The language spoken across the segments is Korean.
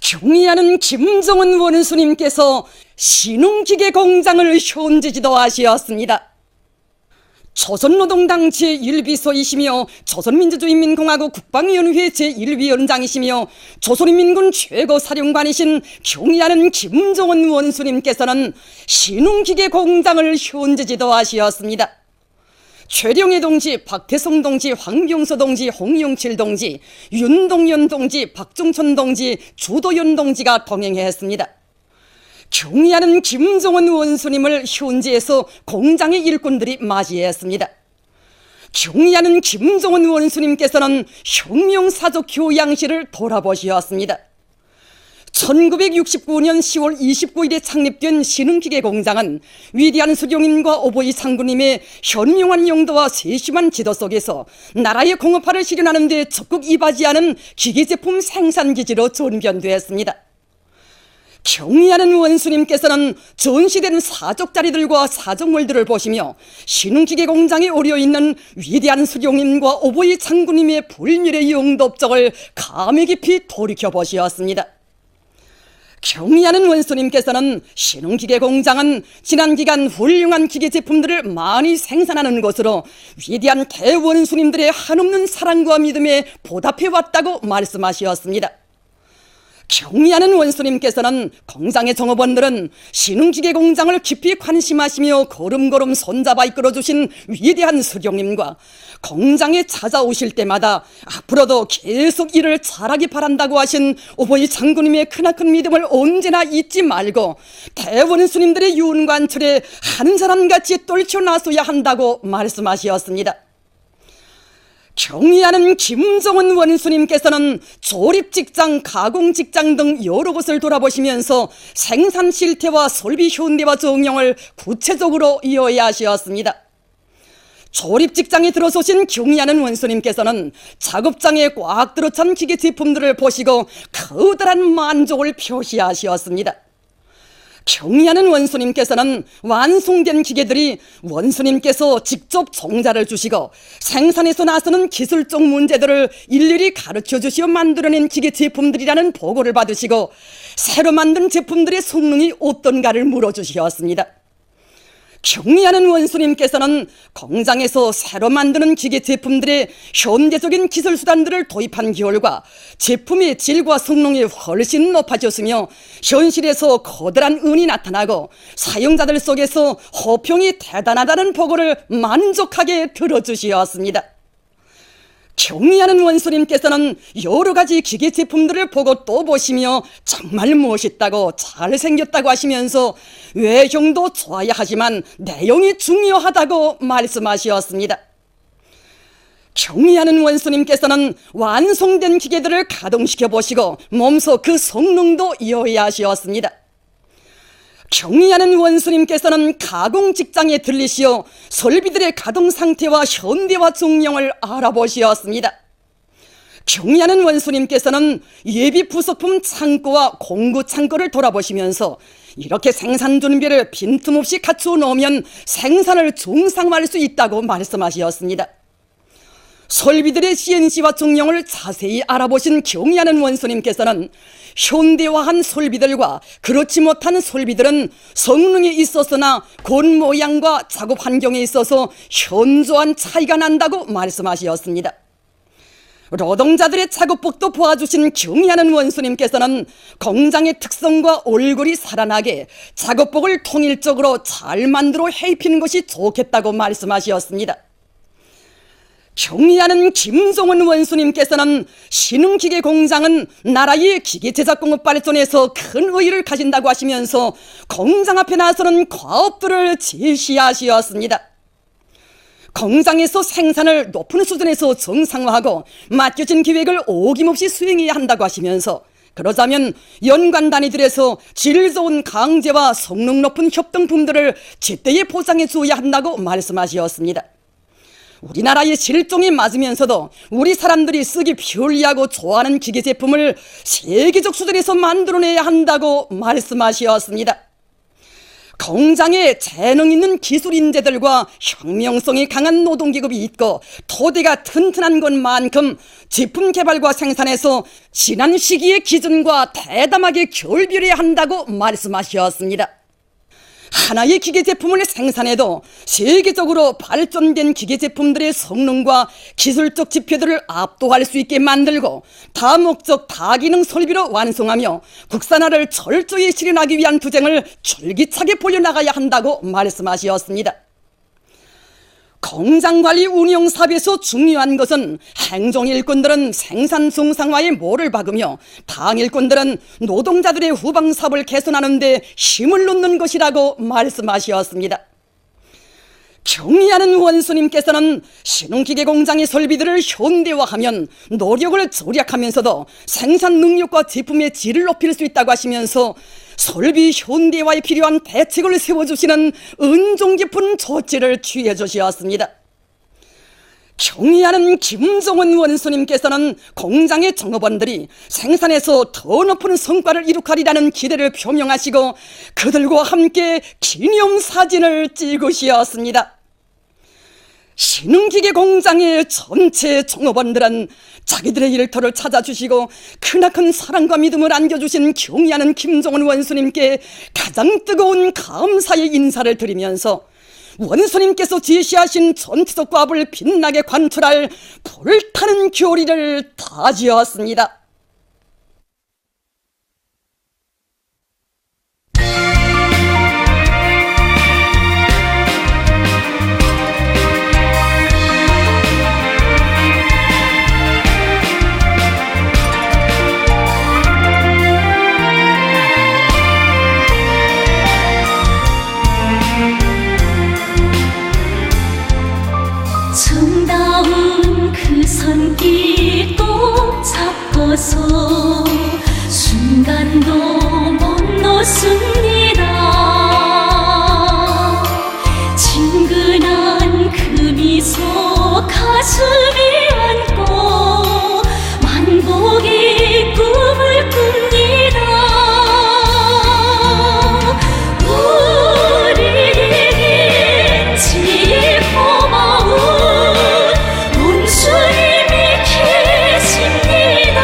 경의하는 김정은 원수님께서 신흥기계 공장을 현지지도하시었습니다. 조선노동당 제1비서이시며 조선민주주의인민공화국 국방위원회 제1위원장이시며 조선인민군 최고사령관이신 경의하는 김정은 원수님께서는 신흥기계 공장을 현지지도하시었습니다. 최령해 동지, 박태성 동지, 황병서 동지, 홍영칠 동지, 윤동연 동지, 박종천 동지, 주도연 동지가 동행했습니다. 경의하는 김정은 원수님을 현지에서 공장의 일꾼들이 맞이했습니다. 경의하는 김정은 원수님께서는 혁명사적 교양실을 돌아보셨습니다. 1969년 10월 29일에 창립된 신흥기계 공장은 위대한 수령님과 오보이 상구님의 현명한 용도와 세심한 지도 속에서 나라의 공업화를 실현하는 데 적극 이바지하는 기계제품 생산기지로 전변되었습니다. 경의하는 원수님께서는 전시된 사족자리들과 사족물들을 보시며 신흥기계 공장에 오려있는 위대한 수령님과 오보이 장군님의 불멸의 영도업적을 감회 깊이 돌이켜보셨습니다. 경의하는 원수님께서는 신흥기계 공장은 지난 기간 훌륭한 기계 제품들을 많이 생산하는 것으로 위대한 대원수님들의 한없는 사랑과 믿음에 보답해왔다고 말씀하셨습니다. 경의하는 원수님께서는 공장의 종업원들은 신흥기계 공장을 깊이 관심하시며 걸음걸음 손잡아 이끌어주신 위대한 수령님과 공장에 찾아오실 때마다 앞으로도 계속 일을 잘하기 바란다고 하신 오보이 장군님의 크나큰 믿음을 언제나 잊지 말고 대원수님들의 윤관철에 한 사람같이 떨쳐나서야 한다고 말씀하셨습니다. 경의하는 김정은 원수님께서는 조립직장, 가공직장 등 여러 곳을 돌아보시면서 생산 실태와 설비 현대화 정령을 구체적으로 이어하셨습니다. 조립직장에 들어서신 경의하는 원수님께서는 작업장에 꽉 들어찬 기계 제품들을 보시고 커다란 만족을 표시하셨습니다. 경의하는 원수님께서는 완성된 기계들이 원수님께서 직접 종자를 주시고 생산에서 나서는 기술적 문제들을 일일이 가르쳐 주시어 만들어낸 기계 제품들이라는 보고를 받으시고 새로 만든 제품들의 성능이 어떤가를 물어주셨습니다. 경의하는 원수님께서는 공장에서 새로 만드는 기계 제품들의 현대적인 기술 수단들을 도입한 결과 제품의 질과 성능이 훨씬 높아졌으며 현실에서 커다란 은이 나타나고 사용자들 속에서 호평이 대단하다는 보고를 만족하게 들어주셨습니다. 경의하는 원수님께서는 여러 가지 기계 제품들을 보고 또 보시며 정말 멋있다고 잘생겼다고 하시면서 외형도 좋아야 하지만 내용이 중요하다고 말씀하셨습니다. 경의하는 원수님께서는 완성된 기계들을 가동시켜 보시고 몸소 그 성능도 이어하셨습니다. 경의하는 원수님께서는 가공 직장에 들리시어 설비들의 가동 상태와 현대화 정령을 알아보셨습니다. 경의하는 원수님께서는 예비 부속품 창고와 공구 창고를 돌아보시면서 이렇게 생산 준비를 빈틈없이 갖추어 놓으면 생산을 정상화할 수 있다고 말씀하셨습니다. 설비들의 CNC와 정령을 자세히 알아보신 경의하는 원수님께서는 현대화한 설비들과 그렇지 못한 설비들은 성능에 있어서나 곤 모양과 작업 환경에 있어서 현저한 차이가 난다고 말씀하셨습니다. 노동자들의 작업복도 보아주신 경의하는 원수님께서는 공장의 특성과 얼굴이 살아나게 작업복을 통일적으로 잘 만들어 해입히는 것이 좋겠다고 말씀하셨습니다. 경의하는 김정은 원수님께서는 신흥기계 공장은 나라의 기계제작공업 발전에서 큰 의의를 가진다고 하시면서 공장 앞에 나서는 과업들을 제시하셨습니다. 공장에서 생산을 높은 수준에서 정상화하고 맡겨진 계획을 어김없이 수행해야 한다고 하시면서 그러자면 연관 단위들에서 질 좋은 강제와 성능 높은 협동품들을 제때에 보장해 주어야 한다고 말씀하셨습니다. 우리나라의 실종에 맞으면서도 우리 사람들이 쓰기 편리하고 좋아하는 기계 제품을 세계적 수준에서 만들어내야 한다고 말씀하셨습니다. 공장에 재능 있는 기술 인재들과 혁명성이 강한 노동기급이 있고 토대가 튼튼한 것만큼 제품 개발과 생산에서 지난 시기의 기준과 대담하게 결별해야 한다고 말씀하셨습니다. 하나의 기계 제품을 생산해도 세계적으로 발전된 기계 제품들의 성능과 기술적 지표들을 압도할 수 있게 만들고 다목적 다기능 설비로 완성하며 국산화를 철저히 실현하기 위한 투쟁을 줄기차게 벌여나가야 한다고 말씀하셨습니다. 공장관리 운영 사업에서 중요한 것은 행정일꾼들은 생산 정상화에 모를 박으며 당일꾼들은 노동자들의 후방 사업을 개선하는 데 힘을 놓는 것이라고 말씀하셨습니다. 경의하는 원수님께서는 신흥기계 공장의 설비들을 현대화하면 노력을 절약하면서도 생산 능력과 제품의 질을 높일 수 있다고 하시면서 설비 현대화에 필요한 대책을 세워주시는 은종 깊은 조치를 취해 주셨습니다. 경의하는 김종원 원수님께서는 공장의 종업원들이 생산에서 더 높은 성과를 이룩하리라는 기대를 표명하시고 그들과 함께 기념사진을 찍으셨습니다. 신흥기계 공장의 전체 종업원들은 자기들의 일터를 찾아주시고 크나큰 사랑과 믿음을 안겨주신 경의하는 김종원 원수님께 가장 뜨거운 감사의 인사를 드리면서 원수님께서 제시하신 전투적 과업을 빛나게 관철할 불타는 교리를 다지었습니다. 정다운 그 손길 꼭 잡고서 순간도 못 놓습니다. 친근한 그 미소 가슴에 안고 만복의 꿈을 꿉니다. 우리에겐 제일 고마운 원수님이 계십니다.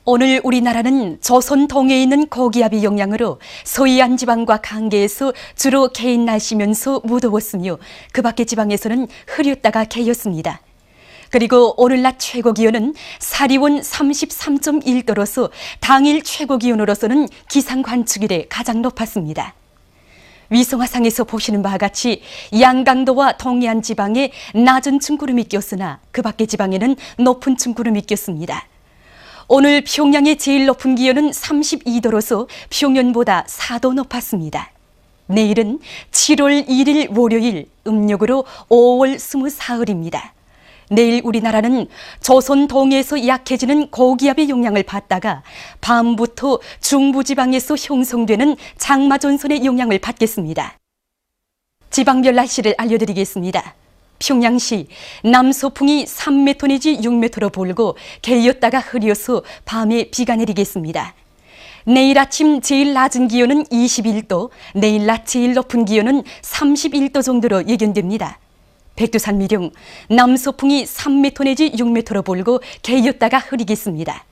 오늘 우리나라는 조선 동해에 있는 고기압의 영향으로 서해안 지방과 강계에서 주로 개인 날씨면서 무더웠으며 그 밖의 지방에서는 흐렸다가 개였습니다. 그리고 오늘 낮 최고 기온은 사리온 33.1도로서 당일 최고 기온으로서는 기상 관측 이래 가장 높았습니다. 위성화상에서 보시는 바와 같이 양강도와 동해안 지방에 낮은 층구름이 꼈으나 그 밖의 지방에는 높은 층구름이 꼈습니다. 오늘 평양의 제일 높은 기온은 32도로서 평년보다 4도 높았습니다. 내일은 7월 1일 월요일, 음력으로 5월 24일입니다. 내일 우리나라는 조선 동해에서 약해지는 고기압의 영향을 받다가 밤부터 중부지방에서 형성되는 장마전선의 영향을 받겠습니다. 지방별 날씨를 알려드리겠습니다. 평양시 남서풍이 3m 내지 6m로 불고 개였다가 흐려서 밤에 비가 내리겠습니다. 내일 아침 제일 낮은 기온은 21도, 내일 낮 제일 높은 기온은 31도 정도로 예견됩니다. 백두산 미령 남서풍이 3m 내지 6m로 불고 개였다가 흐리겠습니다.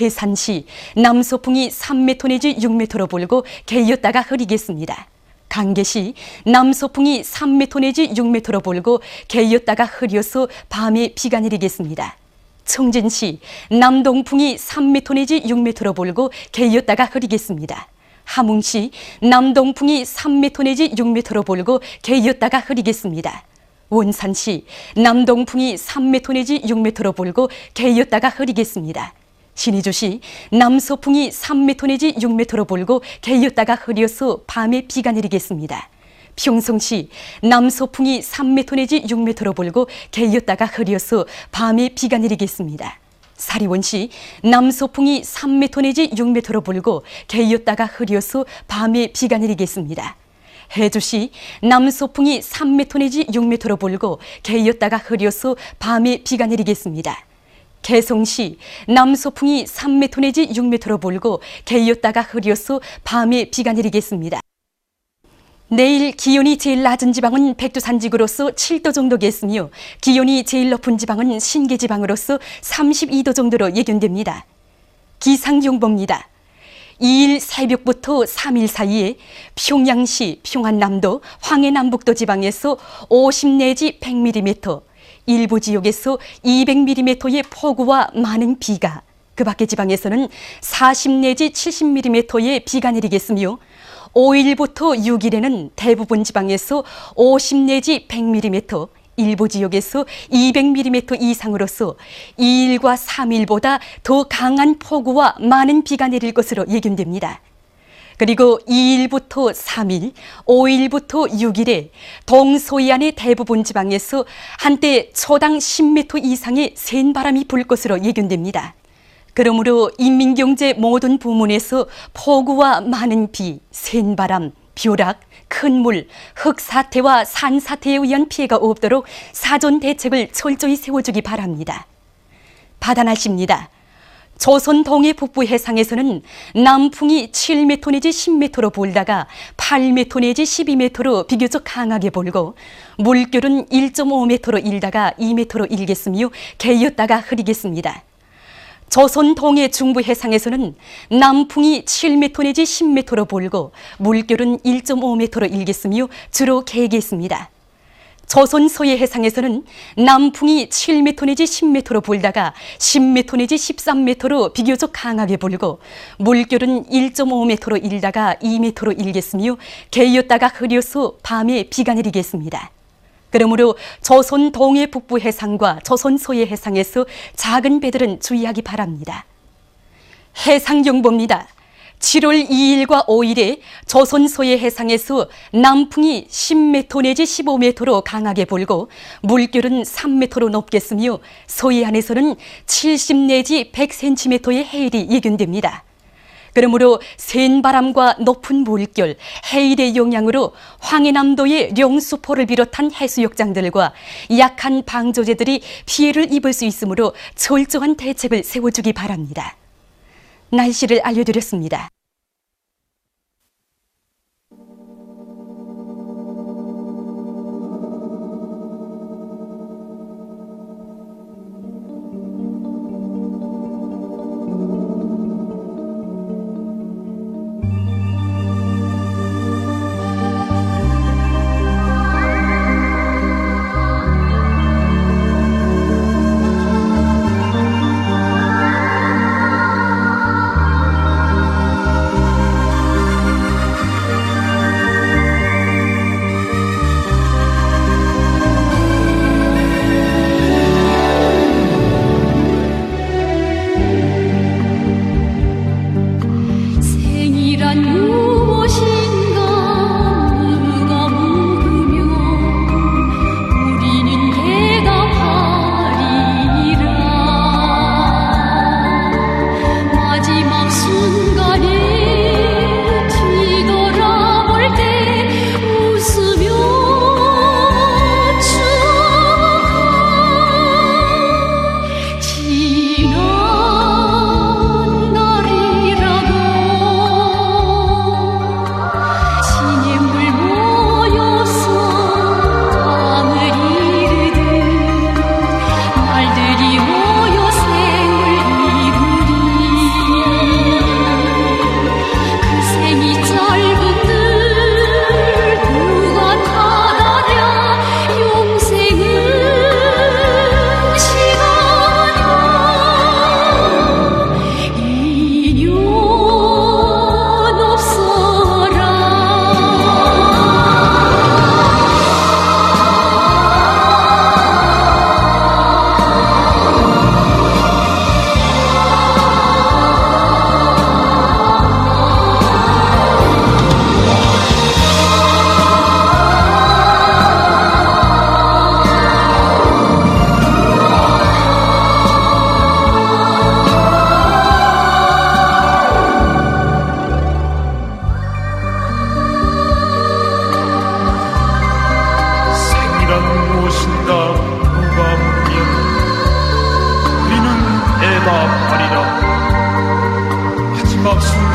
해산시 남서풍이 3m 내지 6m로 불고 개였다가 흐리겠습니다. 강계시 남서풍이 3m 내지 6m로 불고 개였다가 흐려서 밤에 비가 내리겠습니다. 청진시 남동풍이 3m 내지 6m로 불고 개였다가 흐리겠습니다. 함흥시 남동풍이 3m 내지 6m로 불고 개였다가 흐리겠습니다. 원산시 남동풍이 3m 내지 6m로 불고 개였다가 흐리겠습니다. 신의주시 남서풍이 3m 내지 6m로 불고 개였다가 흐려서 밤에 비가 내리겠습니다. 평성시 남서풍이 3m 내지 6m로 불고 개였다가 흐려서 밤에 비가 내리겠습니다. 사리원시 남서풍이 3m 내지 6m로 불고 개였다가 흐려서 밤에 비가 내리겠습니다. 해주시 남서풍이 3m 내지 6m로 불고 개였다가 흐려서 밤에 비가 내리겠습니다. 개성시 남서풍이 3m 내지 6m로 불고 개였다가 흐려서 밤에 비가 내리겠습니다. 내일 기온이 제일 낮은 지방은 백두산지구로서 7도 정도겠으며 기온이 제일 높은 지방은 신계지방으로서 32도 정도로 예견됩니다. 기상정보입니다. 2일 새벽부터 3일 사이에 평양시, 평안남도, 황해남북도 지방에서 50 내지 100mm, 일부 지역에서 200mm의 폭우와 많은 비가, 그 밖의 지방에서는 40 내지 70mm의 비가 내리겠으며 5일부터 6일에는 대부분 지방에서 50 내지 100mm, 일부 지역에서 200mm 이상으로서 2일과 3일보다 더 강한 폭우와 많은 비가 내릴 것으로 예견됩니다. 그리고 2일부터 3일, 5일부터 6일에 동서해안의 대부분 지방에서 한때 초당 10m 이상의 센 바람이 불 것으로 예견됩니다. 그러므로 인민경제 모든 부문에서 폭우와 많은 비, 센 바람, 벼락, 큰 물, 흙사태와 산사태에 의한 피해가 없도록 사전 대책을 철저히 세워주기 바랍니다. 바다 날씨입니다. 조선 동해 북부 해상에서는 남풍이 7m 내지 10m로 불다가 8m 내지 12m로 비교적 강하게 불고 물결은 1.5m로 일다가 2m로 일겠으며 개였다가 흐리겠습니다. 조선 동해 중부 해상에서는 남풍이 7m 내지 10m로 불고 물결은 1.5m로 일겠으며 주로 개겠습니다. 조선 서해 해상에서는 남풍이 7m 내지 10m로 불다가 10m 내지 13m로 비교적 강하게 불고 물결은 1.5m로 일다가 2m로 일겠으며 개였다가 흐려서 밤에 비가 내리겠습니다. 그러므로 조선 동해 북부 해상과 조선 서해 해상에서 작은 배들은 주의하기 바랍니다. 해상경보입니다. 7월 2일과 5일에 조선 서해 해상에서 남풍이 10m 내지 15m로 강하게 불고 물결은 3m로 높겠으며 서해안에서는 70 내지 100cm의 해일이 예견됩니다. 그러므로 센 바람과 높은 물결, 해일의 영향으로 황해남도의 령수포를 비롯한 해수욕장들과 약한 방조제들이 피해를 입을 수 있으므로 철저한 대책을 세워주기 바랍니다. 날씨를 알려드렸습니다.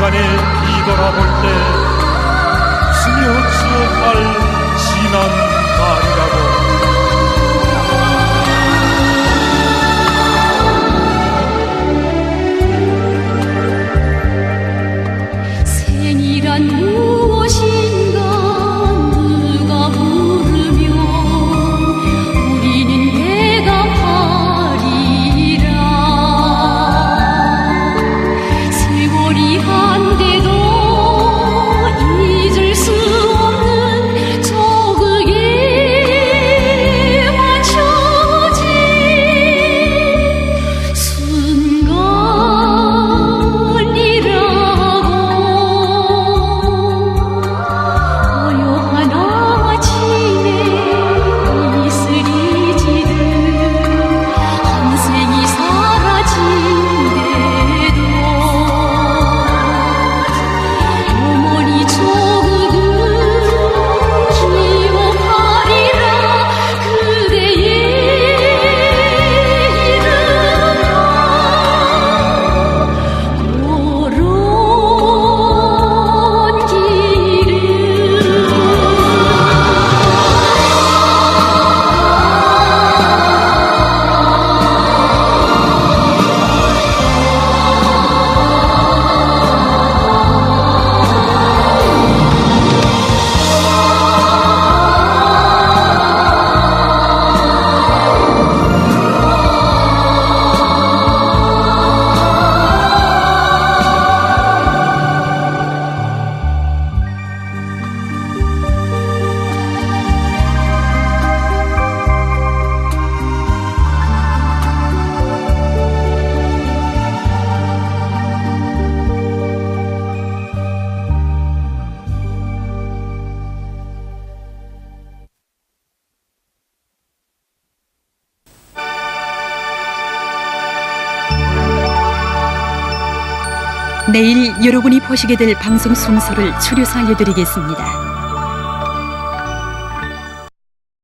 시간에 뒤돌아볼 때 스며치어갈 지난 날이라고. 생이란 무엇인가 누가 물으면 우리는 대답하리라. 세월이 한데도 잊을 수 없는 저그에 맞춰진 내일 여러분이 보시게 될 방송 순서를 추려서 알려드리겠습니다.